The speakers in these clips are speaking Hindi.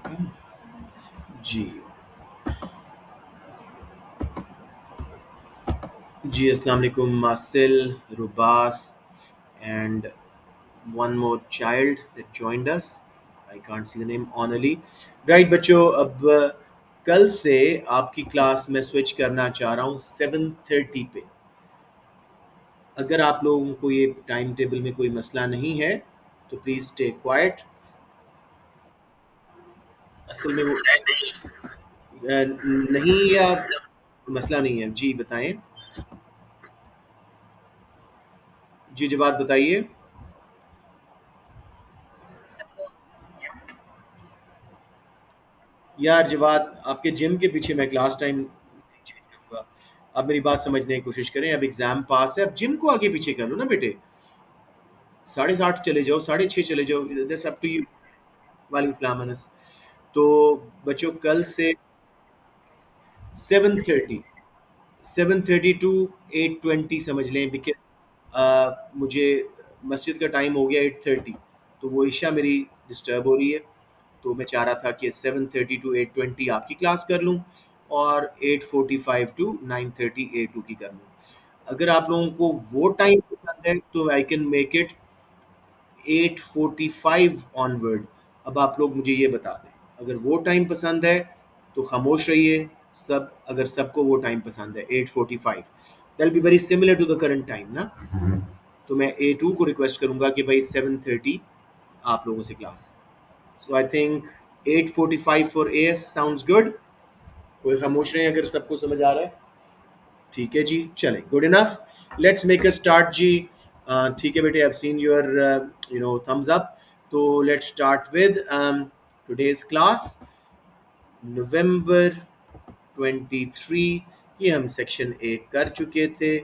जी जी, अस्सलाम वालेकुम मासिल, रुबास and one more child that joined us. I can't see the name Onali. Right बच्चों, अब कल से आपकी क्लास में स्विच करना चाह रहा हूँ 7:30 पे। अगर आप लोगों को ये टाइम टेबल में कोई मसला नहीं है तो प्लीज़ स्टे क्वाइट। असल में वो नहीं, या मसला नहीं है। जी बताएं। जी जवाब बताइए। यार जवाब, आपके जिम के पीछे मैं क्लास टाइम चेंज करूंगा। आप मेरी बात समझने की कोशिश करें। अब एग्जाम पास है, अब जिम को आगे पीछे कर लो ना बेटे। 7:30 चले जाओ, 6:30 चले जाओ, दैट्स अप टू यू। वालेकुम सलाम अनस। तो बच्चों कल से 7:30, 7:30 टू 8:20 समझ लें, बिकॉज मुझे मस्जिद का टाइम हो गया 8:30, तो वो ईशा मेरी डिस्टर्ब हो रही है। तो मैं चाह रहा था कि 7:30 टू 8:20 आपकी क्लास कर लूँ और 8:45 टू 9:30 A2 की कर लूँ। अगर आप लोगों को वो टाइम पसंद है तो I can make it 8:45 onward. अब आप लोग मुझे ये बता दें, अगर वो टाइम पसंद है तो खामोश रहिए सब। अगर सबको वो टाइम पसंद है 8:45, that be very similar to the current time ना। तो मैं A2 को रिक्वेस्ट करूंगा कि भाई 7:30 आप लोगों से class. So I think 8:45 for AS sounds good. कोई खामोश रहे अगर सबको समझ आ रहा है। ठीक है जी, चलें, good enough. Let's make a start जी। ठीक है बेटे, I have seen your thumbs up. तो let's start with today's class, November 23। ये हम सेक्शन ए कर चुके थे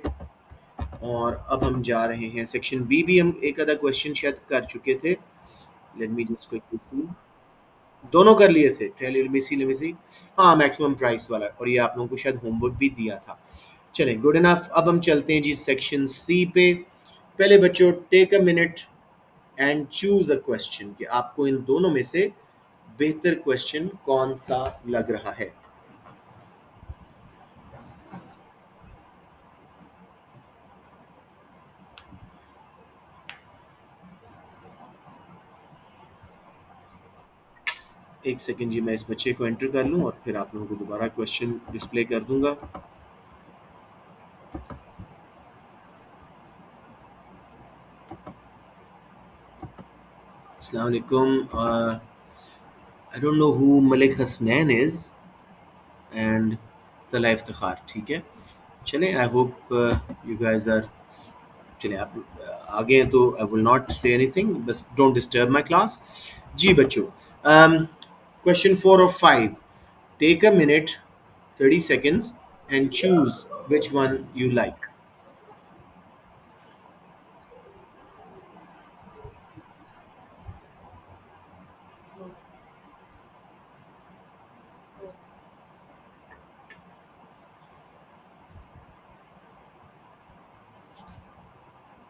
और अब हम जा रहे हैं सेक्शन बी। भी हम एक आधा क्वेश्चन शायद कर चुके थे। Let me just quickly see. दोनों कर लिए थे। लेट मी सी। हाँ, मैक्सिमम प्राइस वाला, और ये आप लोगों को शायद होमवर्क भी दिया था। चलें, गुड इनफ। अब हम चलते हैं जी सेक्शन सी पे। पहले बच्चों, take a minute and choose a question कि आपको इन दोनों में से बेहतर क्वेश्चन कौन सा लग रहा है। एक सेकंड जी, मैं इस बच्चे को एंटर कर लूं और फिर आप लोगों को दोबारा क्वेश्चन डिस्प्ले कर दूंगा। अस्सलाम वालेकुम। I don't know who Malik Hasnain is and Tala Iftikhar. ठीक है, चलें, I hope you guys are. चलिए आप आगे हैं तो I will not say anything, बस डोंट डिस्टर्ब माय क्लास। जी बच्चों, क्वेश्चन 4 और 5। Take a minute, 30 seconds and choose which one you like.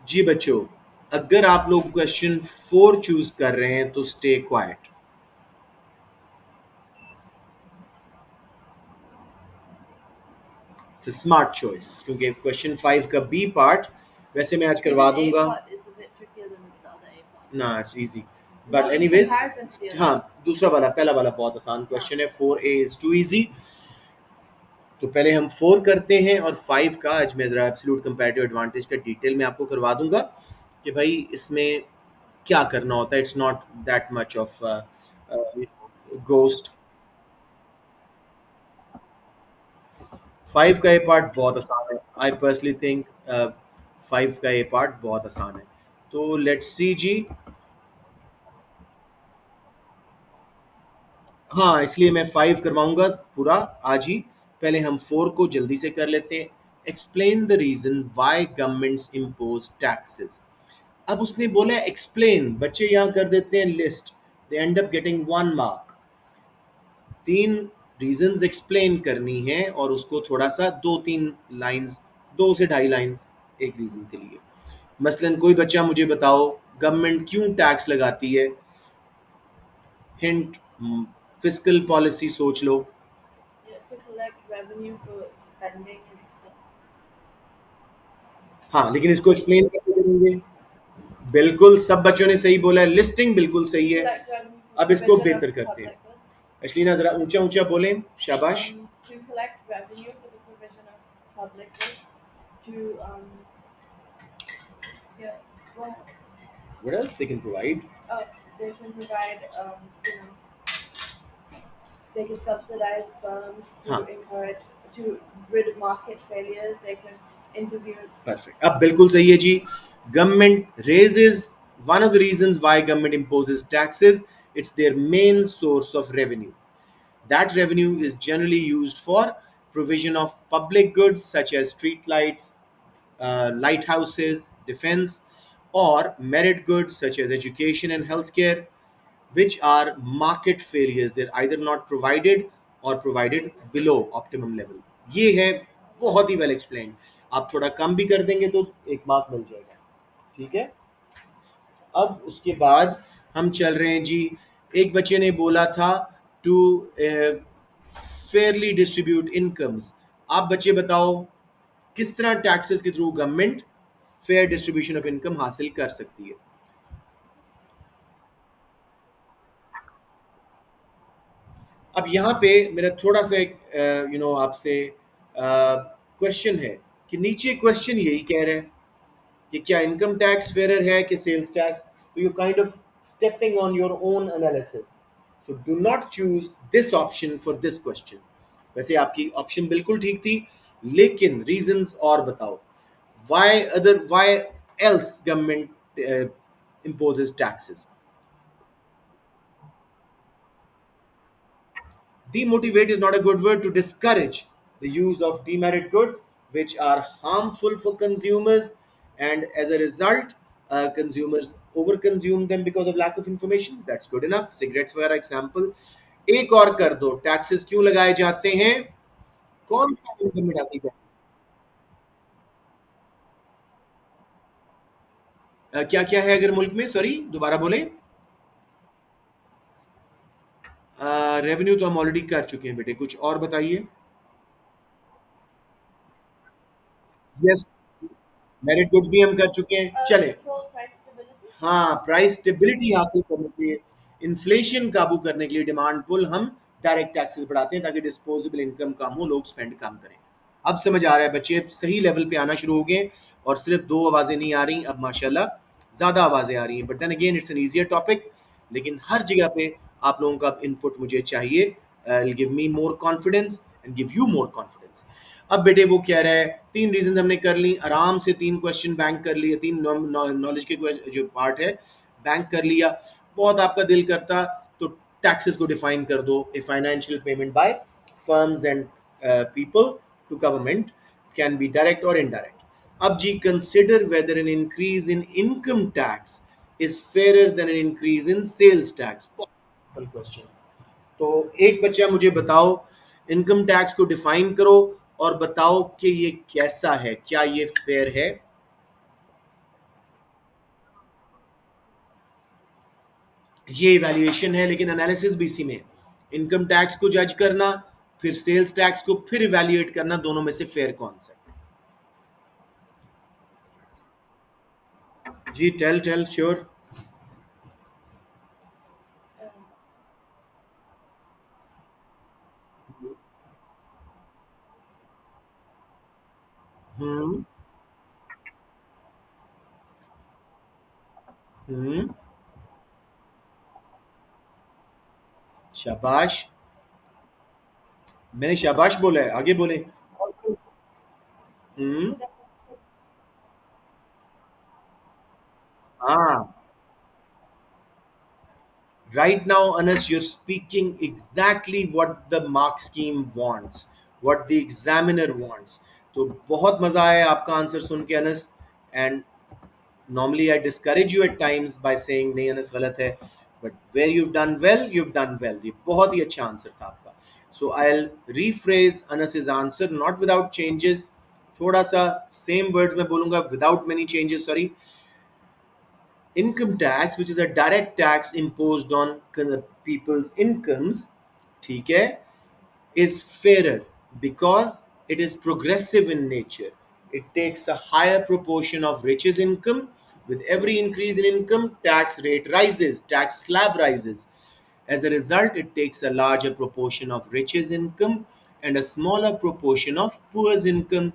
जी बच्चों, अगर आप लोग क्वेश्चन 4 चूज कर रहे हैं तो स्टे क्वाइट। स्मार्ट चॉइस, क्योंकि क्वेश्चन 5 का बी पार्ट वैसे मैं आज करवा दूंगा ना। It's easy but anyways. हाँ, दूसरा वाला, पहला वाला बहुत आसान क्वेश्चन है। 4A is to easy. तो पहले हम 4 करते हैं और 5 का आज मैं जरा एब्सोल्यूट कंपैरेटिव एडवांटेज का डिटेल में आपको करवा दूंगा कि भाई इसमें क्या करना होता है। It's not that much of ghost. 5 का ए पार्ट बहुत आसान है। आई पर्सनली थिंक 5 का ए पार्ट बहुत आसान है। तो लेट्स सी जी। हाँ, इसलिए मैं 5 करवाऊंगा पूरा आज ही। पहले हम 4 को जल्दी से कर लेते हैं। Explain the reason why governments impose taxes. अब उसने बोला एक्सप्लेन, बच्चे यहाँ कर देते हैं list, they end up getting 1 mark. 3 reasons explain करनी है और उसको थोड़ा सा 2-3 लाइंस, 2 से ढाई लाइंस एक रीजन के लिए। मसलन कोई बच्चा मुझे बताओ गवर्नमेंट क्यों टैक्स लगाती है। हिंट, फिस्कल पॉलिसी सोच लो. Yeah, to collect revenue for spending and stuff. हाँ, लेकिन इसको एक्सप्लेन कैसे करेंगे? बिल्कुल सब बच्चों ने सही बोला है, लिस्टिंग बिल्कुल सही है. Collect revenue अब for इसको provision of बेहतर करते हैं. public goods. अश्लीना जरा ऊंचा ऊंचा बोलें. शाबाश. To collect revenue for the provision of public goods. To yeah, what else? What else they can provide? Oh, they can provide you know, they can subsidize firms to हाँ, encourage to rid market failures. They can interview. perfect. अब बिल्कुल सही है जी. Government raises, one of the reasons why government imposes taxes, it's their main source of revenue. That revenue is generally used for provision of public goods such as street lights, lighthouses, defense, or merit goods such as education and healthcare, which are market failures. They're either not provided or provided below optimum level. ये है बहुत ही वेल एक्सप्लेन. आप थोड़ा कम भी कर देंगे तो एक मार्क मिल जाएगा. ठीक है. अब उसके बाद हम चल रहे हैं जी. एक बच्चे ने बोला था टू फेयरली डिस्ट्रीब्यूट इनकम्स. आप बच्चे बताओ किस तरह टैक्सेस के through government fair distribution of income हासिल कर सकती है. अब यहाँ पे मेरा थोड़ा सा एक आपसे क्वेश्चन है कि नीचे क्वेश्चन यही कह रहा है कि क्या इनकम टैक्स फेयर है कि सेल्स टैक्स. तो you kind of stepping on your own analysis. So do not choose this option for this question. वैसे आपकी ऑप्शन बिल्कुल ठीक थी, लेकिन रीजंस और बताओ. Why else government imposes taxes. Demotivate is not a good word. To discourage the use of demerit goods, which are harmful for consumers, and as a result, consumers overconsume them because of lack of information. That's good enough. Cigarettes वगैरह example. एक और कर दो. Taxes क्यों लगाए जाते हैं? कौन सा इनकम में हासिल करते हैं? क्या क्या है अगर मुल्क में? सॉरी दोबारा बोलें. रेवेन्यू तो हम ऑलरेडी कर चुके हैं बेटे. कुछ और बताइए. यस, मेरिट गुड्स भी हम कर चुके हैं. चले. Control price stability. हाँ, प्राइस स्टेबिलिटी हासिल करने के लिए, इन्फ्लेशन काबू करने के लिए डिमांड पुल हम डायरेक्ट टैक्सेस बढ़ाते हैं ताकि डिस्पोजेबल इनकम कम हो, लोग स्पेंड कम करें. अब समझ आ रहा है बच्चे, सही लेवल पे आना शुरू हो गए और सिर्फ दो आवाजें नहीं आ रही, अब माशाल्लाह ज्यादा आवाजें आ रही हैं. But then again it's an easier topic. लेकिन हर जगह पे आप लोगों का इनपुट मुझे चाहिए. Give me more confidence and give you more confidence. अब बेटे वो कह रहा है तीन रीजन हमने कर ली आराम से, तीन क्वेश्चन बैंक कर लिए, तीन नॉलेज के जो पार्ट है बैंक कर लिया. बहुत आपका दिल करता तो टैक्सेस को डिफाइन कर दो. A financial payment by firms and people to government can be direct और इनडायरेक्ट. अब जी consider whether an increase in income tax is fair than an increase in sales tax. Question. तो एक बच्चा मुझे बताओ, इनकम टैक्स को डिफाइन करो और बताओ कि ये कैसा है, क्या ये फेयर है. ये इवैल्यूएशन है लेकिन एनालिसिस भी इसी में. इनकम टैक्स को जज करना, फिर सेल्स टैक्स को फिर इवैल्यूएट करना, दोनों में से फेयर कौन सा. जी टेल टेल श्योर. Um, हम्म. हम्म. शाबाश. मैंने शाबाश बोला है, आगे बोले. हम्म. हाँ. Right now, Anas, you're speaking exactly what the mark scheme wants, what the examiner wants. तो बहुत मजा आया आपका आंसर सुन के Anas. And normally I discourage you at times by saying नहीं अनस गलत है, but where you've done well, you've done well. ये बहुत ही अच्छा आंसर था आपका. So I'll rephrase Anas's answer not without changes. थोड़ा सा same words मैं बोलूंगा without many changes. Sorry. Income tax, which is a direct tax imposed on people's incomes, ठीक है, is fairer because it is progressive in nature. It takes a higher proportion of richest income. With every increase in income, tax rate rises, tax slab rises. As a result, it takes a larger proportion of richest income and a smaller proportion of poor's income.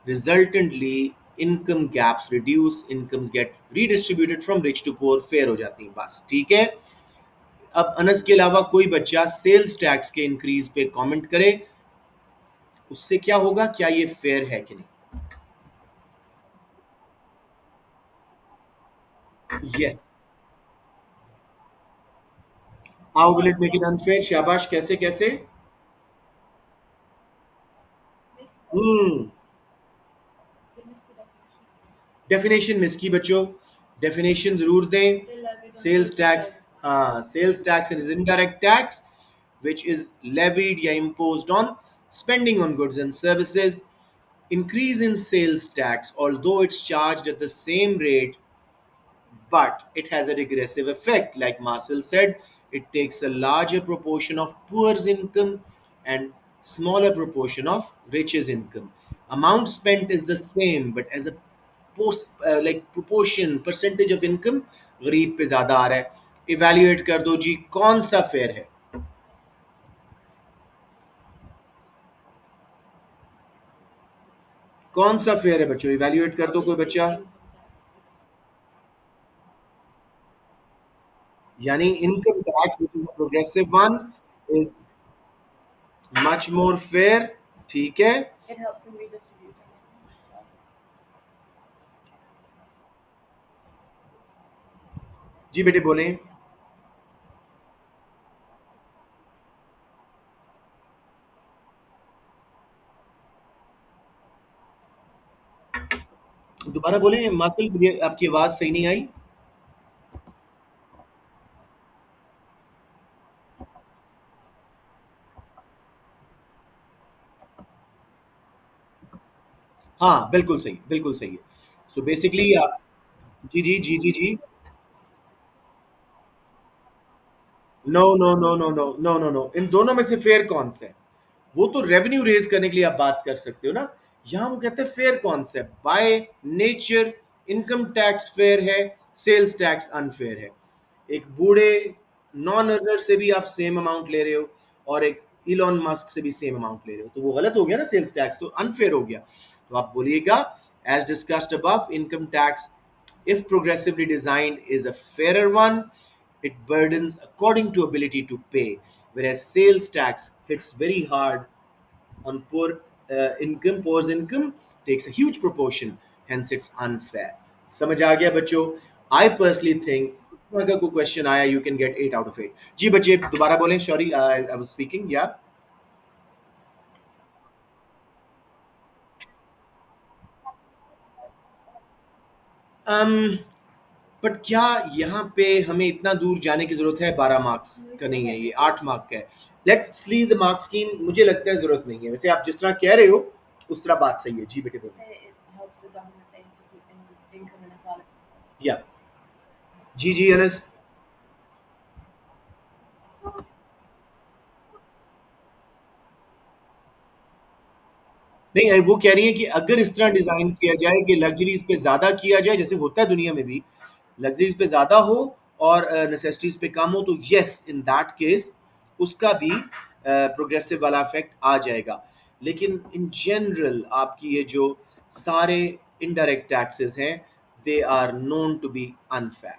Resultantly, income gaps reduce, incomes get redistributed from rich to poor, fair हो जाती हैं. बस ठीक है. अब अनस के अलावा कोई बच्चा सेल्स टैक्स के इंक्रीज पे कमेंट करे, उससे क्या होगा, क्या ये फेयर है कि नहीं? Yes. How will it make it unfair? शाबाश, कैसे कैसे? हम्म. डेफिनेशन मिस की बच्चों, डेफिनेशन जरूर दें. सेल्स टैक्स, हाँ, sales tax is indirect tax which is levied या imposed on spending on goods and services. Increase in sales tax, although it's charged at the same rate, but it has a regressive effect. Like Marcel said, it takes a larger proportion of poor's income and smaller proportion of rich's income. Amount spent is the same, but as a like proportion, percentage of income, गरीब पे ज्यादा आ रहा है. इवेल्युएट कर दो जी, कौन सा फेयर है? कौन सा फेयर है बच्चों? इवेल्युएट कर दो कोई बच्चा. यानी income tax which is progressive one is much more fair. ठीक है. It helps in redistributing. जी बेटे बोलें. दोबारा बोलें मासिल, मुझे आपकी आवाज सही नहीं आई. हाँ, बिल्कुल सही, बिल्कुल सही है. सो बेसिकली आप, जी जी जी जी जी. No no no no no no no no, इन दोनों में से फेयर कौन सा है? वो तो रेवेन्यू रेज करने के लिए आप बात कर सकते हो ना. यहां वो कहते हैं फेयर कौन सा है. By nature income tax fair है, सेल्स टैक्स अनफेयर है. एक बूढ़े नॉन अर्नर से भी आप सेम अमाउंट ले रहे हो, और एक इलॉन मस्क से भी सेम अमाउंट ले रहे हो, तो वो गलत हो गया ना, सेल्स टैक्स तो अनफेयर हो गया. तो आप बोलिएगा, as discussed above, income tax if progressively designed is a fairer one. It burdens according to ability to pay, whereas sales tax hits very hard on poor income. Poor's income takes a huge proportion, hence it's unfair. समझ आ गया बच्चों? I personally think अगर कोई क्वेश्चन आया, you can get 8 out of 8. जी बच्चे दोबारा बोलें. Sorry, I was speaking. Yeah. um, but क्या यहाँ पे हमें इतना दूर जाने की जरूरत है? 12 मार्क्स का नहीं है, ये 8 मार्क का है. लेट्स लीव द मार्क्स की, मुझे लगता है जरूरत नहीं है. वैसे आप जिस तरह कह रहे हो उस तरह बात सही है. जी बेटे बोलो. Say it helps the government say to keep income inequality. या. जी जी अनस. नहीं, वो कह रही है कि अगर इस तरह डिजाइन किया जाए कि लग्जरीज पे ज्यादा किया जाए, जैसे होता है दुनिया में भी, लग्जरीज पे ज्यादा हो और नेसेसिटीज पे कम हो, तो यस, इन दैट केस उसका भी प्रोग्रेसिव वाला इफेक्ट आ जाएगा. लेकिन इन जनरल आपकी ये जो सारे इनडायरेक्ट टैक्सेस हैं, they are known to be unfair.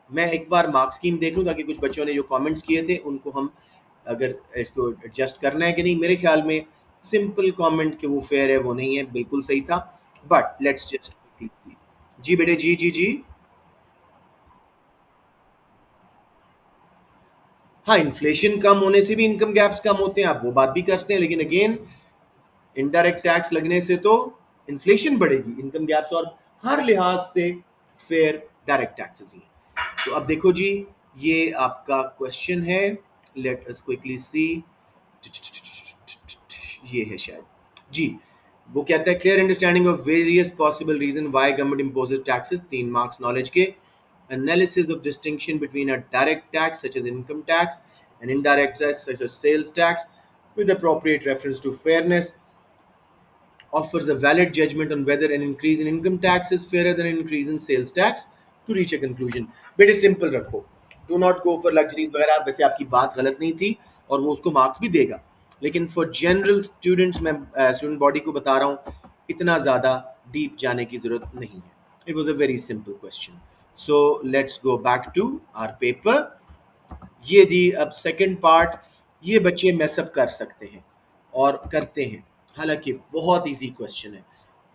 मैं एक बार मार्क्स स्कीम देख लूं, ताकि कुछ बच्चों ने जो कमेंट्स किए थे उनको हम, अगर इसको एडजस्ट करना है कि नहीं. मेरे ख्याल में सिंपल कमेंट कि वो फेयर है, वो नहीं है, बिल्कुल सही था. बट लेट्स जस्ट, जी बेटे जी जी जी. हाँ, इन्फ्लेशन कम होने से भी इनकम गैप्स कम होते हैं, आप वो बात भी करते हैं, लेकिन अगेन इनडायरेक्ट टैक्स लगने से तो इन्फ्लेशन बढ़ेगी, इनकम गैप्स और हर लिहाज से फेयर डायरेक्ट टैक्सेस ही. तो अब देखो जी, ये आपका क्वेश्चन है. Let us quickly see. ये है शायद. जी, वो कहता है clear understanding of various possible reason why government imposes taxes. 3 marks knowledge के. Analysis of distinction between a direct tax such as income tax and indirect tax such as sales tax with appropriate reference to fairness offers a valid judgment on whether an increase in income tax is fairer than an increase in sales tax to reach a conclusion. बेटे सिंपल रखो, do not go for luxuries वगैरह, वैसे आपकी बात गलत नहीं थी और वो उसको मार्क्स भी देगा, लेकिन फॉर जनरल स्टूडेंट्स मैं स्टूडेंट बॉडी को बता रहा हूँ इतना ज़्यादा डीप जाने की ज़रूरत नहीं है. It was a very simple question. So let's go back to our paper. ये दी अब सेकंड पार्ट. ये बच्चे मैसअप कर सकते हैं और करते हैं, हालांकि बहुत इजी क्वेश्चन है.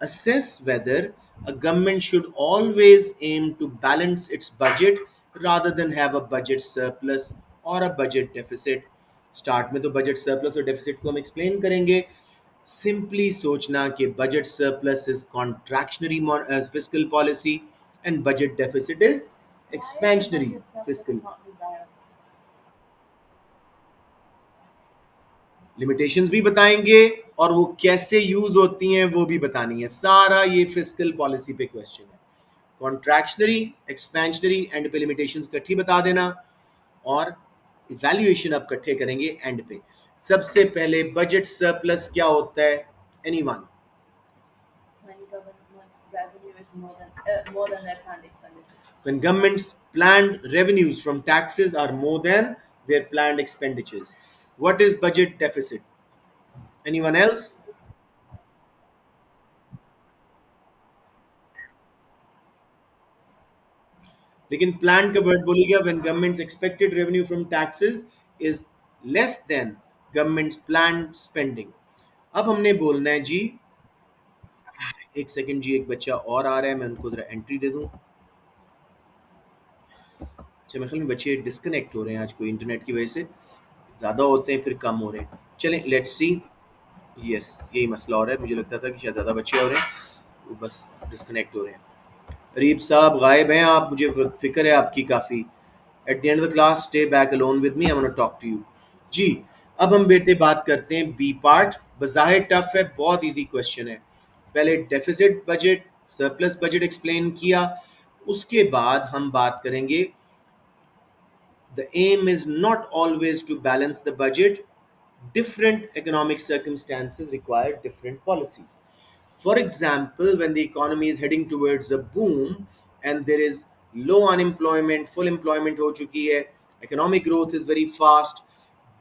Assess whether a government should always aim to balance its budget rather than have a budget surplus or a budget deficit. Start में तो बजट सरप्लस और डेफिसिट को हम एक्सप्लेन करेंगे. सिंपली सोचना कि budget surplus is contractionary fiscal policy and budget deficit is Why is a expansionary budget surplus fiscal. not desirable? Limitations भी बताएंगे और वो कैसे यूज होती हैं वो भी बतानी है. सारा ये फिस्कल पॉलिसी पे क्वेश्चन है. कॉन्ट्रैक्शनरी, एक्सपेंशनरी एंड पे लिमिटेशंस इकट्ठी बता देना और इवैल्यूएशन अब इकट्ठे करेंगे एंड पे. सबसे पहले बजट सरप्लस क्या होता है? Anyone? When government's revenue is more than their planned expenditures. When government's planned revenues from taxes are more than their planned expenditures. What is budget deficit? Anyone else? लेकिन प्लान का वर्ड बोलिएगा. When governments expected revenue from taxes is less than governments plan spending. अब हमने बोलना है जी, एक सेकंड जी, एक बच्चा और आ रहा है, मैं उनको जरा एंट्री दे दूं. अच्छा, मेरे ख्याल में बच्चे डिस्कनेक्ट हो रहे हैं आज, कोई इंटरनेट की वजह से ज़्यादा होते हैं फिर कम हो रहे हैं. चलें, लेट्स सी. यस, यही मसला हो रहा है. मुझे लगता था कि शायद ज़्यादा बच्चे हो रहे हैं, वो बस डिस्कनेक्ट हो रहे हैं. अरीब साहब गायब हैं आप, मुझे फिक्र है आपकी काफ़ी. At the end of the class stay back alone with me, I want to talk to you. जी, अब हम बेटे बात करते हैं बी पार्ट. बज़ाहिर टफ है, बहुत इजी क्वेश्चन है. पहले deficit budget, surplus budget explain किया, उसके बाद हम बात करेंगे the aim is not always to balance the budget. Different economic circumstances require different policies. For example, when the economy is heading towards a boom and there is low unemployment, full employment ho chuki hai, economic growth is very fast,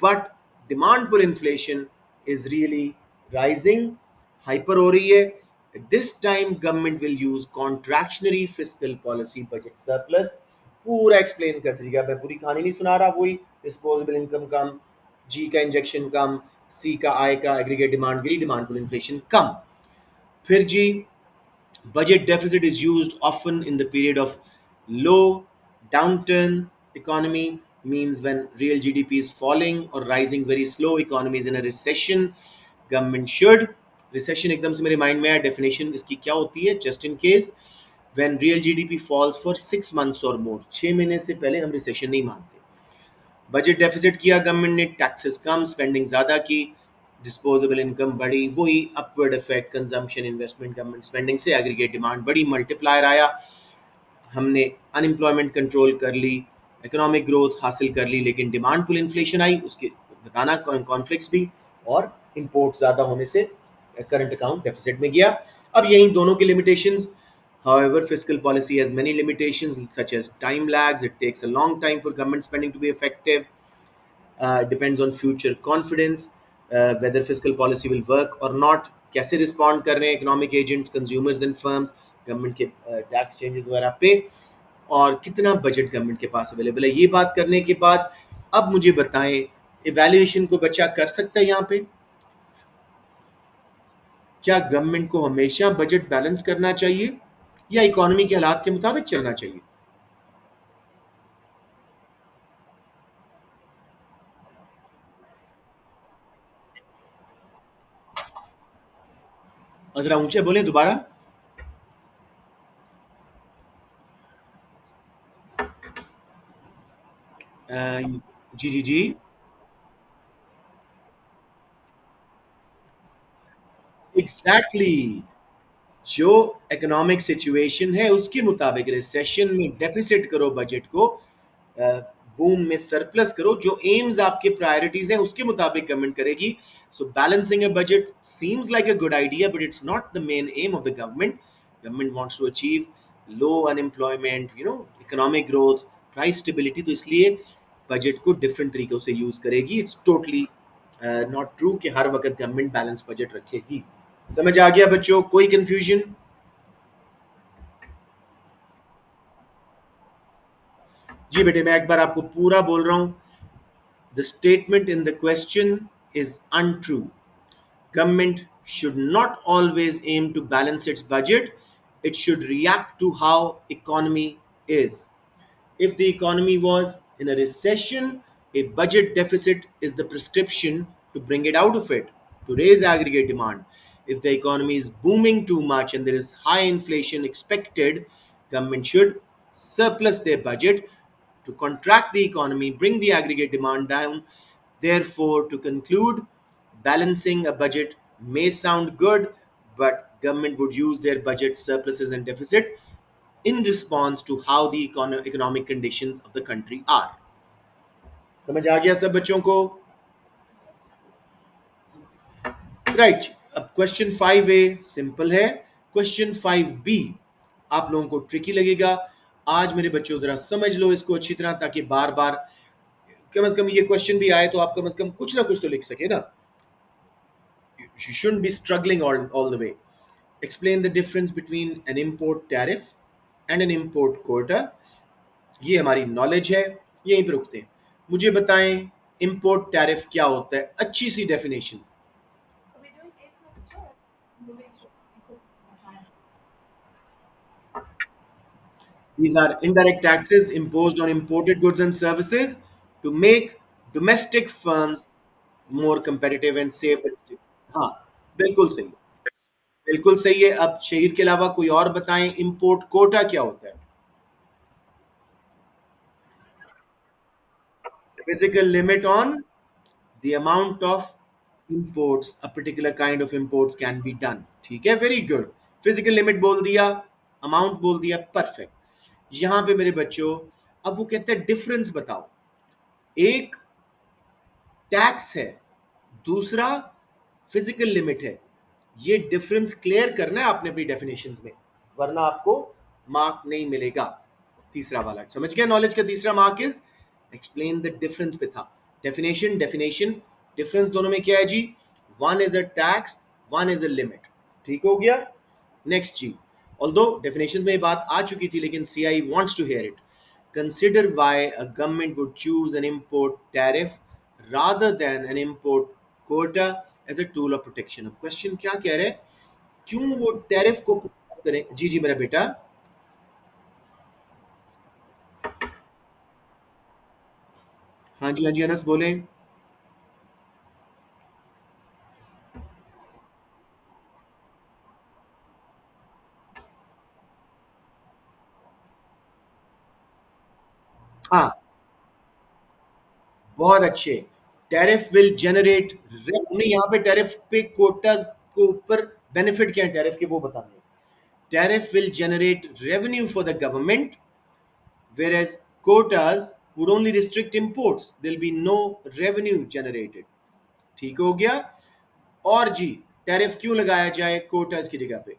but demand pull inflation is really rising, hyper ho rahi hai. At this time, government will use contractionary fiscal policy, budget surplus. पूरा एक्सप्लेन कर दीजिएगा, मैं पूरी कहानी नहीं सुना रहा. वही डिस्पोजेबल इनकम कम, जी का इंजेक्शन कम, सी का आय का एग्रीगेट डिमांड गिरी, डिमांड पुल इन्फ्लेशन कम. फिर जी, budget deficit is used often in the period of low downturn economy, means when real GDP is falling or rising very slow, economy is in a recession. Government should, recession एकदम से मेरे माइंड में आया, डेफिनेशन इसकी क्या होती है? Just in case when real GDP falls for 6 months or more, 6 महीने से पहले हम रिसेशन नहीं मानते. बजट डेफिसिट किया गवर्नमेंट ने, टैक्सेस कम, स्पेंडिंग ज्यादा की, डिस्पोजेबल इनकम बढ़ी, वही upward effect consumption investment government spending से, एग्रीगेट डिमांड बढ़ी, मल्टीप्लायर आया, हमने अनएम्प्लॉयमेंट कंट्रोल कर ली, इकोनॉमिक ग्रोथ हासिल कर ली, लेकिन डिमांड पुल इन्फ्लेशन आई, उसके बताना कॉन्फ्लिक्ट्स भी, और इंपोर्ट ज़्यादा होने से करंट अकाउंट डेफिसिट में गया. अब यही दोनों की limitations. However, fiscal policy has many limitations such as time lags. It takes a long time for government spending to be effective. Depends on future confidence, whether fiscal policy will work or not. कैसे रिस्पॉन्ड कर रहे हैं economic agents, consumers and firms government के टैक्स चेंजेस वगैरह पे, और कितना बजट गवर्नमेंट के पास अवेलेबल है. ये बात करने के बाद अब मुझे बताएं, इवैल्यूएशन को बच्चा कर सकता है यहाँ पे? क्या गवर्नमेंट को हमेशा बजट बैलेंस करना चाहिए या इकोनॉमी के हालात के मुताबिक चलना चाहिए? जरा ऊंचे बोले दोबारा. जी जी जी, एग्जैक्टली exactly. जो इकोनॉमिक सिचुएशन है उसके मुताबिक रिसेशन में डेफिसिट करो बजट को, बूम में सरप्लस करो, जो एम्स आपके प्रायोरिटीज हैं उसके मुताबिक गवर्नमेंट करेगी. So balancing a budget seems like a good idea, but it's not the main aim of the government. Government wants to achieve low unemployment, economic growth, price stability. तो इसलिए बजट को डिफरेंट तरीकों से यूज करेगी. इट्स टोटली नॉट ट्रू कि हर वक्त गवर्नमेंट बैलेंस बजट रखेगी. समझ आ गया बच्चों? कोई कंफ्यूजन? जी बेटे, मैं एक बार आपको पूरा बोल रहा हूं. The statement in the question is untrue. Government should not always aim to balance its budget. It should react to how economy is. If the economy was in a recession, a budget deficit is the prescription to bring it out of it, to raise aggregate demand. If the economy is booming too much and there is high inflation expected, government should surplus their budget to contract the economy, bring the aggregate demand down. Therefore, to conclude, balancing a budget may sound good, but government would use their budget surpluses and deficit in response to how the economic conditions of the country are. समझ आ गया सब बच्चों को? राइट. अब क्वेश्चन 5A सिंपल है. क्वेश्चन 5B आप लोगों को ट्रिकी लगेगा. आज मेरे बच्चों जरा समझ लो इसको अच्छी तरह, ताकि बार बार कम से कम ये क्वेश्चन भी आए तो आप कम से कम कुछ ना कुछ तो लिख सके ना. You shouldn't be struggling all the way. Explain the difference between an import tariff and an import quota. ये हमारी नॉलेज है, यहीं पर रुकते हैं. मुझे बताएं इंपोर्ट टैरिफ क्या होता है, अच्छी सी definition. Are we doing 8 minutes or moving to time? These are indirect taxes imposed on imported goods and services to make domestic firms more competitive and safe. हाँ, बिल्कुल सही. बिल्कुल सही है. अब शहीर के अलावा कोई और बताएं इंपोर्ट कोटा क्या होता है. Physical limit on the amount of imports a particular kind of imports can be done. ठीक है, वेरी गुड. फिजिकल लिमिट बोल दिया, अमाउंट बोल दिया, परफेक्ट. यहां पे मेरे बच्चों अब वो कहते हैं डिफरेंस बताओ. एक टैक्स है, दूसरा फिजिकल लिमिट है. ये डिफरेंस क्लियर करना है आपने अपनी डेफिनेशंस में, वरना आपको मार्क नहीं मिलेगा. तीसरा वाला समझ गया. नॉलेज का तीसरा mark is explain the difference पे था. डेफिनेशन डेफिनेशन डिफरेंस दोनों में क्या है जी? One is a tax, one is a limit. ठीक हो गया. नेक्स्ट जी. ऑल्दो डेफिनेशन में ये बात आ चुकी थी, लेकिन CI wants to hear it. Consider why a government would choose an import tariff rather than an import quota as a tool of protection. अब क्वेश्चन क्या कह रहे हैं? क्यों वो टैरिफ को करें? जी जी मेरा बेटा. हाँ जी, हाँ जी, अनस बोले. हाँ, बहुत अच्छे. टैरिफ विल जनरेट नहीं, यहाँ पे टैरिफ पे कोटास को ऊपर बेनिफिट क्या है टैरिफ के वो बताने. Tariff will generate revenue for the government, whereas quotas would only restrict imports. There'll be no revenue generated. ठीक हो गया. और जी, टैरिफ क्यों लगाया जाए कोटास की जगह पे?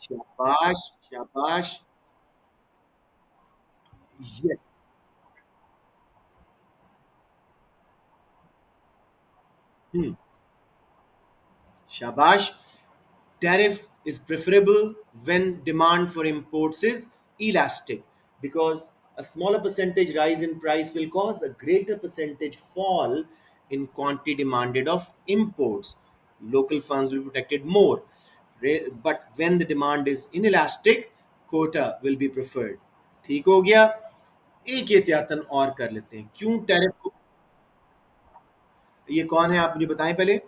शाबाश, शाबाश. यस. हम्म, शाबाश. Tariff is preferable when demand for imports is elastic, because a smaller percentage rise in price will cause a greater percentage fall in quantity demanded of imports. Local firms will be protected more. But when the demand is inelastic, quota will be preferred. ठीक हो गया. एक एहतियातन और कर लेते हैं. क्यों टैरिफ को? ये कौन है आप मुझे बताएं पहले.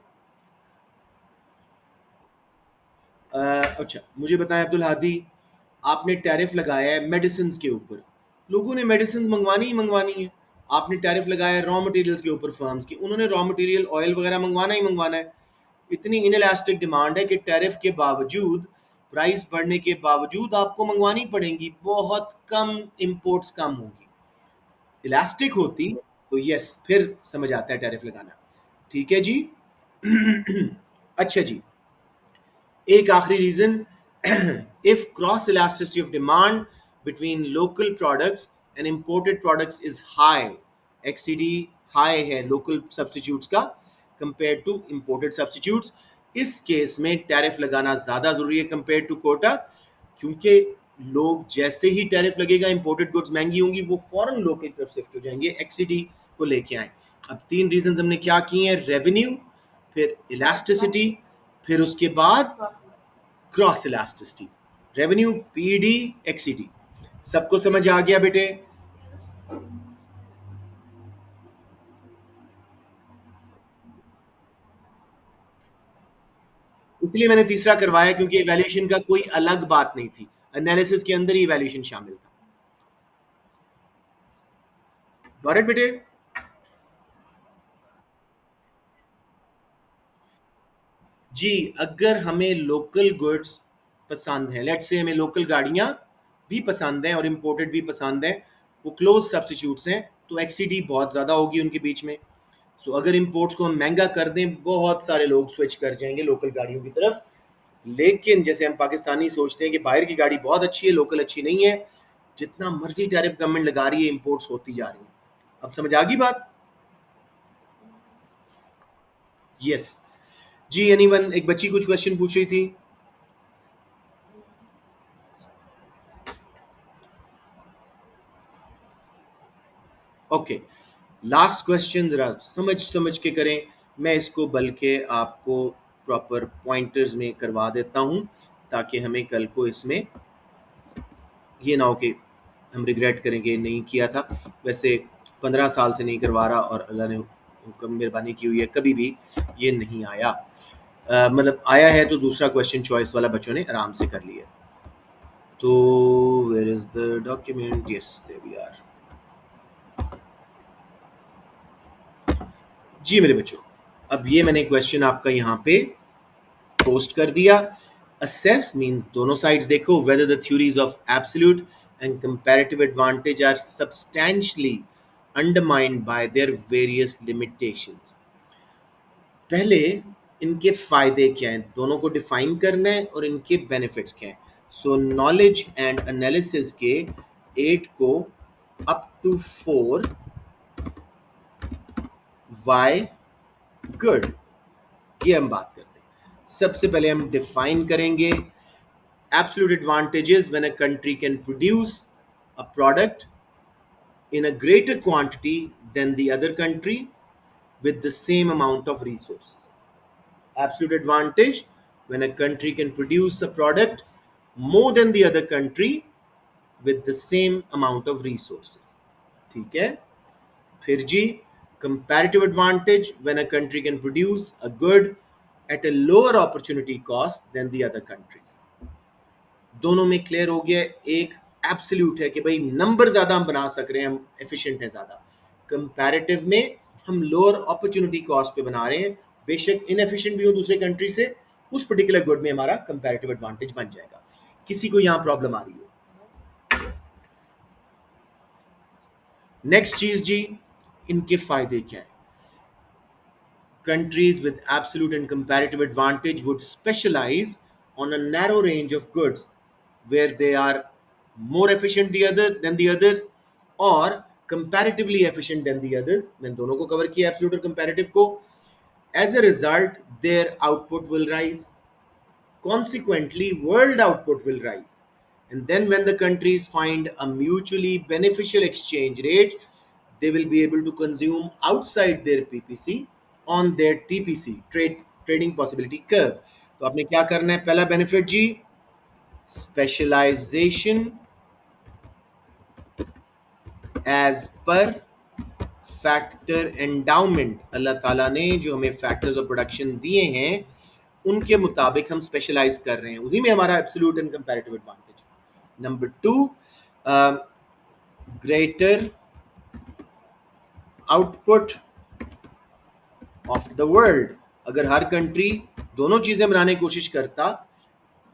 अच्छा मुझे बताएं अब्दुल हादी. आपने टैरिफ लगाया है मेडिसिन के ऊपर. लोगों ने मेडिसिन मंगवानी ही मंगवानी है. आपने टैरिफ लगाया है रॉ मटेरियल्स के ऊपर, फर्म्स की उन्होंने रॉ मटेरियल ऑयल वगैरह मंगवाना ही मंगवाना है. इतनी इनएलास्टिक डिमांड है कि टैरिफ के बावजूद प्राइस बढ़ने के बावजूद आपको मंगवानी पड़ेंगी, बहुत कम इंपोर्ट्स कम होगी। इलास्टिक होती तो यस, फिर समझ आता है टैरिफ लगाना। ठीक है जी। अच्छा जी, एक आखिरी reason, if cross elasticity of demand between local products and imported products is high, exceed high है लोकल सब्सटीट्यूट्स का कंपेयर टू इंपोर्टेड सब्सटीट्यूट्स, इस केस में टैरिफ लगाना ज्यादा जरूरी है कंपेयर टू कोटा, क्योंकि लोग जैसे ही टैरिफ लगेगा इंपोर्टेड गुड्स महंगी होंगी, वो फॉरेन लोग की तरफ शिफ्ट हो जाएंगे, एक्सीडी को लेके आए। अब तीन रीजन हमने क्या किए हैं, रेवेन्यू, फिर इलास्टिसिटी, फिर उसके बाद क्रॉस इलास्टिसिटी। रेवेन्यू, पीडी, एक्सीडी, सबको समझ आ गया बेटे? इसलिए मैंने तीसरा करवाया क्योंकि इवैल्यूएशन का कोई अलग बात नहीं थी, एनालिसिस के अंदर ही इवैल्यूएशन शामिल था। गॉट इट बेटे? जी, अगर हमें लोकल गुड्स पसंद है, लेट्स से हमें लोकल गाड़ियां भी पसंद है और इंपोर्टेड भी पसंद है, वो क्लोज सब्सटीट्यूट्स हैं, तो एक्सीडी बहुत ज़्यादा होगी उनके बीच में। सो अगर इंपोर्ट्स को हम महंगा कर दें, बहुत सारे लोग स्विच कर जाएंगे लोकल गाड़ियों की तरफ। लेकिन जैसे हम पाकिस्तानी सोचते हैं कि बाहर की गाड़ी बहुत अच्छी है, लोकल अच्छी नहीं है, जितना मर्जी टैरिफ गवर्नमेंट लगा रही है, इंपोर्ट्स होती जा रही है। अब समझ आ गई बात? यस जी। एनीवन, एक बच्ची कुछ क्वेश्चन पूछ रही थी। ओके, लास्ट क्वेश्चन जरा समझ समझ के करें, मैं इसको बल्कि आपको प्रॉपर पॉइंटर्स में करवा देता हूं, ताकि हमें कल को इसमें ये ना हो कि हम रिग्रेट करेंगे नहीं किया था। वैसे 15 साल से नहीं करवा रहा और अल्लाह ने हुक्म मेहरबानी की हुई है, कभी भी ये नहीं आया। मतलब आया है तो दूसरा क्वेश्चन चॉइस वाला बच्चों ने आराम से कर लिया। तो where is the document, yes there we are. जी मेरे बच्चों, अब ये मैंने क्वेश्चन आपका यहाँ पे पोस्ट कर दिया। असेस मींस दोनों साइड्स देखो, whether the theories of absolute and comparative advantage are substantially undermined by their various limitations. पहले इनके फायदे क्या हैं, दोनों को डिफाइन करना है और इनके बेनिफिट्स क्या हैं। सो नॉलेज एंड एनालिसिस के 8 को अप टू 4 वाई गुड, ये हम बात करते हैं। सबसे पहले हम डिफाइन करेंगे absolute advantages when a country can produce a product in a greater quantity than the other country with the same amount of resources. Absolute advantage when a country can produce a product more than the other country with the same amount of resources. ठीक है? फिर जी, comparative advantage when a country can produce a good at a lower opportunity cost than the other countries. दोनों में क्लियर हो गया। एक एब्सोल्यूट है कि भाई नंबर ज्यादा हम बना सक रहे हैं, हम एफिशिएंट है ज्यादा। कंपैरेटिव में हम लोअर अपॉर्चुनिटी कॉस्ट पे बना रहे हैं, बेशक इनएफिशिएंट भी हो दूसरे कंट्री से, उस पर्टिकुलर गुड में हमारा कंपैरेटिव एडवांटेज बन जाएगा। किसी को यहाँ प्रॉब्लम आ रही हो? नेक्स्ट चीज जी, इनके फायदे क्या है। Countries with absolute and comparative advantage would specialize on a narrow range of goods where they are more efficient than the others or comparatively efficient than the others. मैंने दोनों को कवर किया, absolute और comparative को। As a result, their output will rise. Consequently, world output will rise. And then when the countries find a mutually beneficial exchange rate, they will be able to consume outside their PPC on their TPC, trading possibility curve. तो आपने क्या करना है, पहला बेनिफिट जी, specialization as per factor endowment. अल्लाह ताला ने जो हमें फैक्टर्स ऑफ प्रोडक्शन दिए हैं उनके मुताबिक हम स्पेशलाइज कर रहे हैं, उसी में हमारा absolute and comparative advantage. Number 2, greater output of the world. अगर हर कंट्री दोनों चीजें बनाने की कोशिश करता,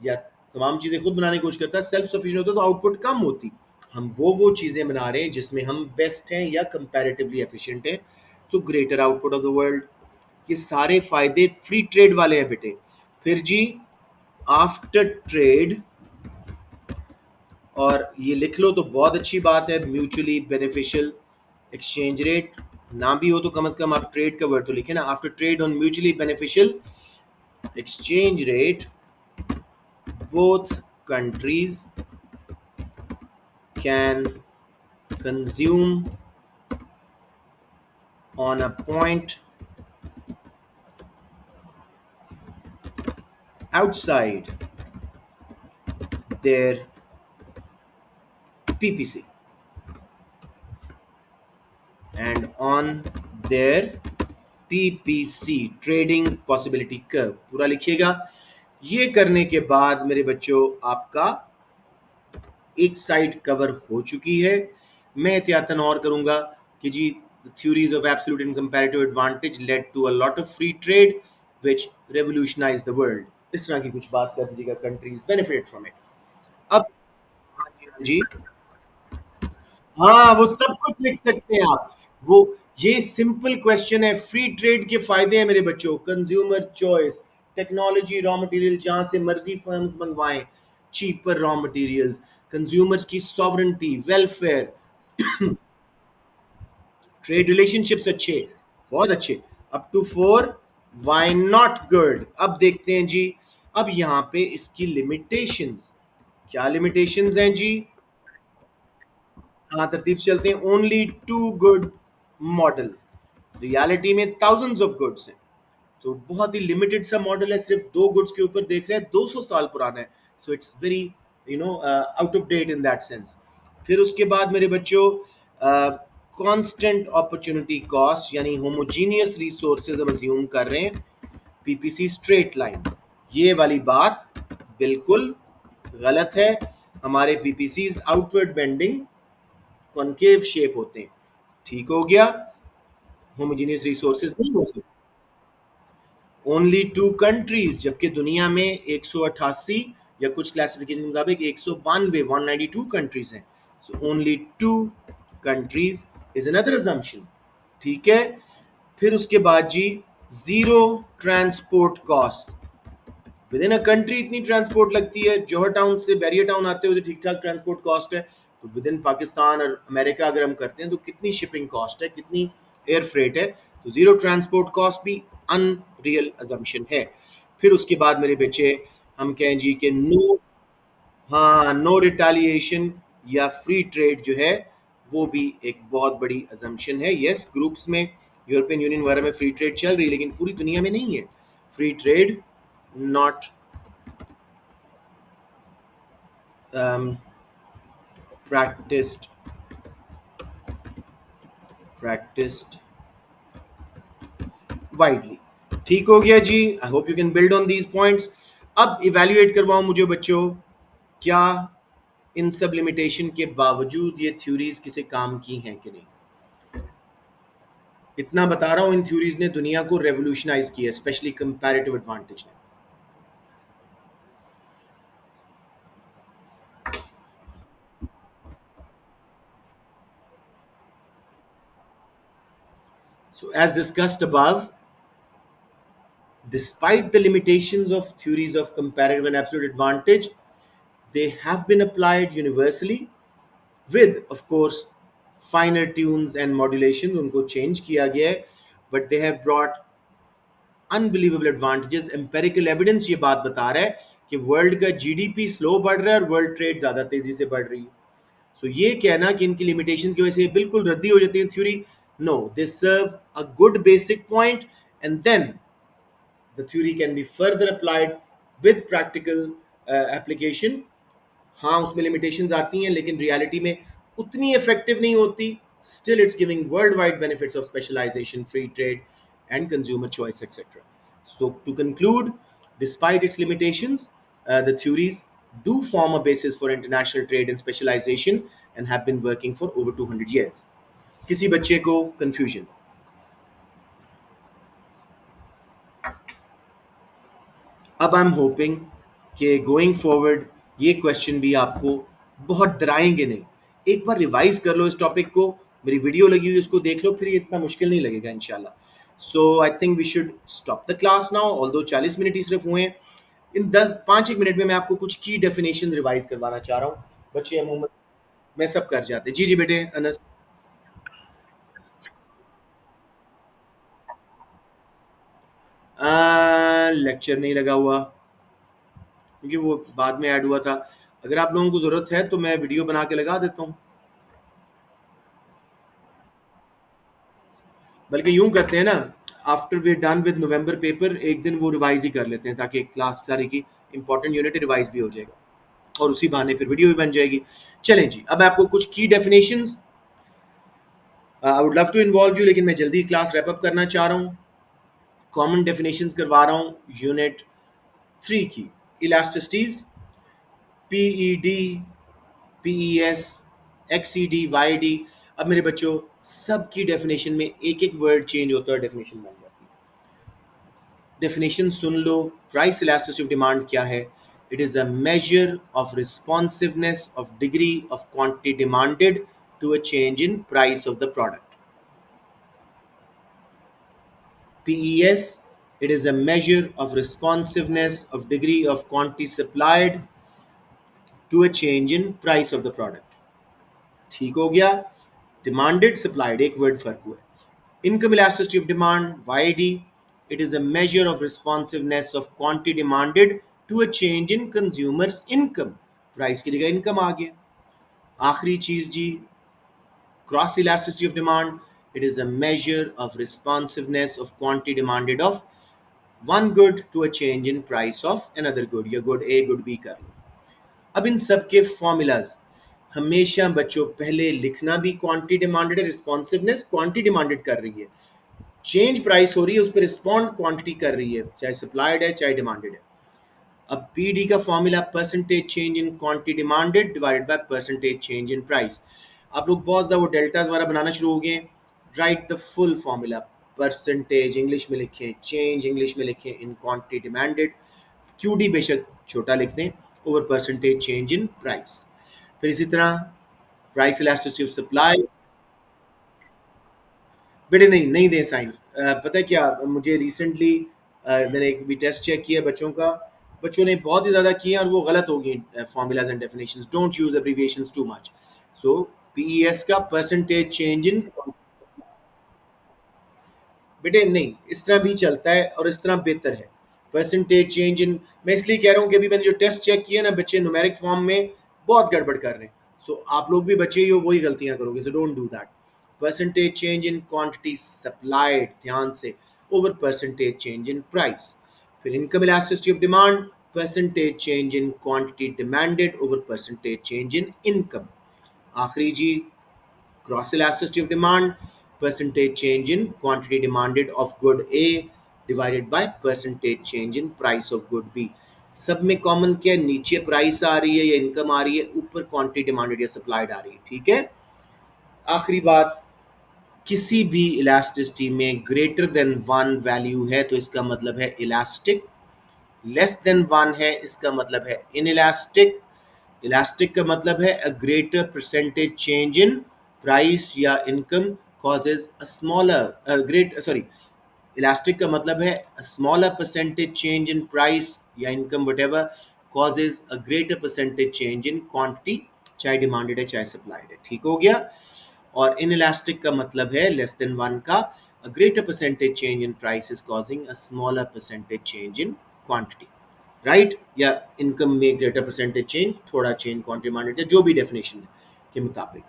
या तमाम चीज़ें खुद बनाने की कोशिश करता है, सेल्फ सफिशिएंट होता है तो आउटपुट कम होती। हम वो चीज़ें बना रहे हैं जिसमें हम बेस्ट हैं या कंपैरेटिवली एफिशिएंट हैं, so greater output of the world. ये सारे फायदे फ्री ट्रेड वाले हैं बेटे। फिर जी आफ्टर ट्रेड, और ये लिख लो तो बहुत अच्छी बात है, म्यूचुअली बेनिफिशियल एक्सचेंज रेट। ना भी हो तो कम से कम आप ट्रेड का वर्ड तो लिखे ना, after trade on mutually beneficial exchange rate, both countries can consume on a point outside their PPC and on their TPC trading possibility curve। पूरा लिखिएगा। ये करने के बाद मेरे बच्चों आपका एक साइड कवर हो चुकी है। मैं एहतियातन और करूंगा कि जी theories of absolute and comparative advantage led to a lot of free trade which revolutionized the world। इस तरह की कुछ बात कर दीजिएगा, countries benefit from it। अब हाँ जी, हाँ जी, हाँ वो सब कुछ लिख सकते हैं आप। वो ये सिंपल क्वेश्चन है। फ्री ट्रेड के फायदे हैं मेरे बच्चों, consumer choice, technology, raw material जहां से मर्जी फर्म्स मंगवाएं, चीपर रॉ मटेरियल्स, कंज्यूमर्स की सॉवरेंटी, वेलफेयर, ट्रेड रिलेशनशिप्स अच्छे, बहुत अच्छे, up to 4, why not good. अब देखते हैं जी, अब यहाँ पे इसकी लिमिटेशंस, क्या लिमिटेशंस हैं जी? हाँ तरतीब से चलते हैं। Only two good model, reality में थाउजेंड्स ऑफ गुड्स हैं, तो बहुत ही लिमिटेड सा मॉडल है, सिर्फ दो गुड्स के ऊपर देख रहे हैं, 200 साल पुराना है, so it's very out of date in that sense. फिर उसके बाद मेरे बच्चों कांस्टेंट अपॉर्चुनिटी कॉस्ट, यानी होमोजीनियस रिसोर्सेज हम अज्यूम कर रहे हैं, पीपीसी स्ट्रेट लाइन, ये वाली बात बिल्कुल गलत है। हमारे पीपीसीज आउटवर्ड बेंडिंग कॉनकेव शेप होते हैं, ठीक हो गया, होमोजीनियस रिसोर्सेज नहीं हो सकते। ओनली टू कंट्रीज, जबकि दुनिया में 188 या कुछ क्लासिफिकेशन के मुताबिक 192 192 कंट्रीज हैं, so only two countries is another assumption, ठीक है। फिर उसके बाद जी zero transport cost, with in a country इतनी ट्रांसपोर्ट लगती है, जौहर टाउन से बैरियर टाउन आते हुए ठीक ठाक ट्रांसपोर्ट कॉस्ट है, तो विद इन पाकिस्तान और अमेरिका अगर हम करते हैं तो कितनी शिपिंग कॉस्ट है, कितनी एयर फ्रेट है, तो जीरो ट्रांसपोर्ट कॉस्ट भी अनरियल अजम्पशन है। फिर उसके बाद मेरे बच्चे हम कहें जी कि नो, हाँ नो रिटालिएशन या फ्री ट्रेड जो है वो भी एक बहुत बड़ी अजम्पशन है। यस ग्रुप्स में, यूरोपियन यूनियन वगैरह में फ्री ट्रेड चल रही है, लेकिन पूरी दुनिया में नहीं है free trade, not practiced practiced widely। ठीक हो गया जी, I hope you can build on these points. अब इवेल्युएट करवाओ मुझे बच्चों, क्या इन सब लिमिटेशन के बावजूद ये थ्योरीज किसी काम की हैं कि नहीं? इतना बता रहा हूं, इन थ्योरीज ने दुनिया को रेवोल्यूशनाइज किया, स्पेशली कंपैरेटिव एडवांटेज ने। So as discussed above, despite the limitations of theories of comparative and absolute advantage, they have been applied universally with of course finer tunes and modulations, उनको चेंज किया गया है, but they have brought unbelievable advantages। empirical evidence ये बात बता रहा है कि वर्ल्ड का जीडीपी स्लो बढ़ रहा है और वर्ल्ड ट्रेड ज्यादा तेजी से बढ़ रही है। सो ये कहना कि इनकी लिमिटेशंस की वजह से बिल्कुल रद्दी हो जाती है theory, no, they serve a good basic point and then the theory can be further applied with practical application। हाँ उसमें लिमिटेशंस आती हैं, लेकिन रियलिटी में उतनी इफेक्टिव नहीं होती, still it's giving worldwide benefits of specialisation, free trade and consumer choice etcetera. So to conclude, despite its limitations, the theories do form a basis for international trade and specialization and have been working for over 200 years। किसी बच्चे को confusion? अब आई एम होपिंग कि गोइंग फॉरवर्ड ये क्वेश्चन भी आपको बहुत डराएंगे नहीं। एक बार रिवाइज कर लो इस टॉपिक को, मेरी वीडियो लगी हुई है, उसको देख लो, फिर ये इतना मुश्किल नहीं लगेगा इंशाल्लाह। So I think we should stop the class now, although 40 minute ही सिर्फ हुए हैं। इन 10-5 एक मिनट में मैं आपको कुछ की डेफिनेशन रिवाइज करवाना चाह रहा हूँ। बच्चे अमूमन मैं सब कर जाते हैं। जी जी बेटे अनस। लेक्चर नहीं लगा हुआ क्योंकि वो बाद में ऐड हुआ था। अगर आप लोगों को जरूरत है तो मैं वीडियो बना के लगा देता हूँ। बल्कि यूं करते हैं ना, after we done with November paper एक दिन वो रिवाइज ही कर लेते हैं, ताकि क्लास सारी की इंपॉर्टेंट यूनिट रिवाइज भी हो जाएगा और उसी बहाने फिर वीडियो भी बन जाएगी। चलें जी, अब मैं आपको कुछ की definitions, I would love to involve you, लेकिन मैं जल्दी क्लास रैप अप करना चाह रहा हूँ। कॉमन डेफिनेशंस करवा रहा हूँ यूनिट 3 की। Elasticities, PED, PES, XED, YED. अब मेरे बच्चों, सबकी डेफिनेशन में एक एक वर्ड चेंज होता है, डेफिनेशन बन जाती है। डेफिनेशन सुन लो। प्राइस इलास्टिसिटी ऑफ डिमांड क्या है? It is a measure of responsiveness of degree of quantity demanded to a change in price of the product. PES, it is a measure of responsiveness of degree of quantity supplied to a change in price of the product. ठीक हो गया? Demanded, supplied, एक word फर्क हुआ है। Income elasticity of demand, YD, it is a measure of responsiveness of quantity demanded to a change in consumer's income. Price की जगह income आ गया। आखिरी चीज जी, cross elasticity of demand, it is a measure of responsiveness of quantity demanded of one good to a change in price of another good, या गुड ए गुड बी कर लो। अब इन सब के फॉर्मूलाज हमेशा बच्चों पहले लिखना भी, क्वांटिटी डिमांडेड है, रिस्पॉन्सिवनेस क्वांटिटी डिमांडेड कर रही है, चेंज प्राइस हो रही है, उस पर रिस्पॉन्ड क्वांटिटी कर रही है, चाहे सप्लाइड है चाहे डिमांडेड है। अब पी डी का formula percentage change in quantity demanded divided by percentage change in price. आप लोग बहुत ज़्यादा वो डेल्टाज वगैरह बनाना शुरू हो गए। Right the full formula. Percentage English में लिखें, चेंज इंग्लिश में लिखें इन क्वांटिटी डिमांडेड, क्यू डी बेशक छोटा लिख दें, over percentage change in price. फिर इसी तरह प्राइस इलास्टिसिटी ऑफ सप्लाई। बेटे नहीं नहीं दे साइन। पता है क्या, मुझे रिसेंटली मैंने एक भी टेस्ट चेक किया बच्चों का, बच्चों ने बहुत ही ज़्यादा किए और वो गलत हो गई formulas and definitions. Don't use abbreviations too much. So PES का परसेंटेज चेंज इन, बेटे नहीं, इस तरह भी चलता है और इस तरह बेहतर है। परसेंटेज चेंज इन, मैं इसलिए कह रहा हूँ कि अभी मैंने जो टेस्ट चेक किया ना, बच्चे न्यूमेरिक फॉर्म में बहुत गड़बड़ कर रहे हैं। सो आप लोग भी बच्चे ही हो, वही गलतियां करोगे, so don't do that. Percentage change in quantity supplied, ध्यान से, over percentage change in price. फिर income elasticity of demand, percentage change in quantity demanded over percentage change in income. आखिरी जी, cross elasticity of demand, percentage change in quantity demanded of good A divided by percentage change in price of good B। सब में कॉमन क्या है? नीचे प्राइस आ रही है या इनकम आ रही है, ऊपर क्वांटिटी डिमांडेड या सप्लाइड आ रही है। ठीक है। आखिरी बात, किसी भी इलास्टिसिटी में ग्रेटर देन वन वैल्यू है तो इसका मतलब है इलास्टिक, लेस देन वन है इसका मतलब है इनइलास्टिक। इलास्टिक का मतलब है a greater percentage change in price या income causes a smaller great sorry, elastic का मतलब है a smaller percentage change in price या income whatever causes a greater percentage change in quantity, चाहे डिमांडेड है चाहे सप्लाइड है। ठीक हो गया। और इन इलास्टिक का मतलब है लेस देन वन का, अ greater percentage change in price is causing a smaller percentage change in quantity. Right, या इनकम में ग्रेटर परसेंटेज चेंज, थोड़ा चेंज क्वांटिटी डिमांडेड है, जो भी डेफिनेशन है के मुताबिक।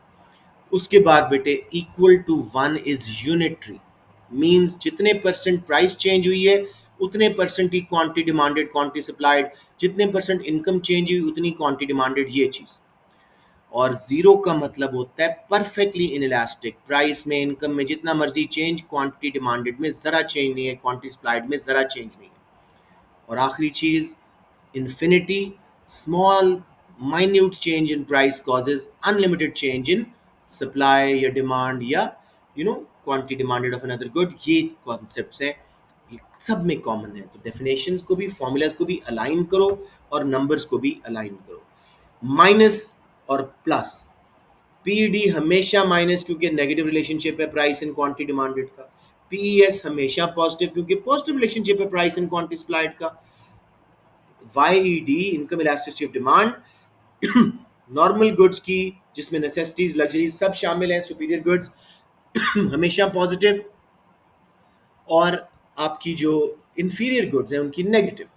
उसके बाद बेटे, equal to one is unitary, means जितने परसेंट प्राइस चेंज हुई है उतने परसेंट ही क्वांटिटी डिमांडेड क्वांटिटी सप्लाइड, जितने परसेंट इनकम चेंज हुई उतनी क्वांटिटी डिमांडेड, ये चीज। और जीरो का मतलब होता है परफेक्टली इनइलास्टिक, प्राइस में इनकम में जितना मर्जी चेंज, क्वांटिटी डिमांडेड में जरा चेंज नहीं है, क्वांटिटी सप्लाइड में जरा चेंज नहीं है। और आखिरी चीज, infinity, small minute change in price causes unlimited change in supply या demand या quantity demanded of another good। ये concepts हैं, ये सब में कॉमन है। तो डेफिनेशंस को भी, फॉर्मूलाज को भी अलाइन करो और नंबर्स को भी अलाइन करो। माइनस और प्लस। पीडी हमेशा माइनस क्योंकि नेगेटिव रिलेशनशिप है प्राइस एंड क्वांटिटी डिमांडेड का। पीईएस हमेशा पॉजिटिव क्योंकि पॉजिटिव रिलेशनशिप है प्राइस एंड क्वांटिटी सप्लाइड का। YED income elasticity of demand normal goods की जिसमें नेसेसिटीज लग्जरीज सब शामिल हैं, सुपीरियर गुड्स हमेशा पॉजिटिव, और आपकी जो इंफीरियर गुड्स हैं उनकी negative.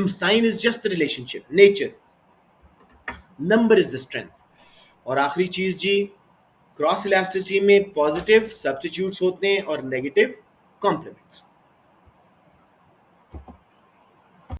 Sign is just relationship, nature, number is the strength. और आखिरी चीज जी, क्रॉस इलास्टिसिटी में पॉजिटिव सब्स्टिट्यूट्स होते हैं और नेगेटिव कॉम्प्लीमेंट्स।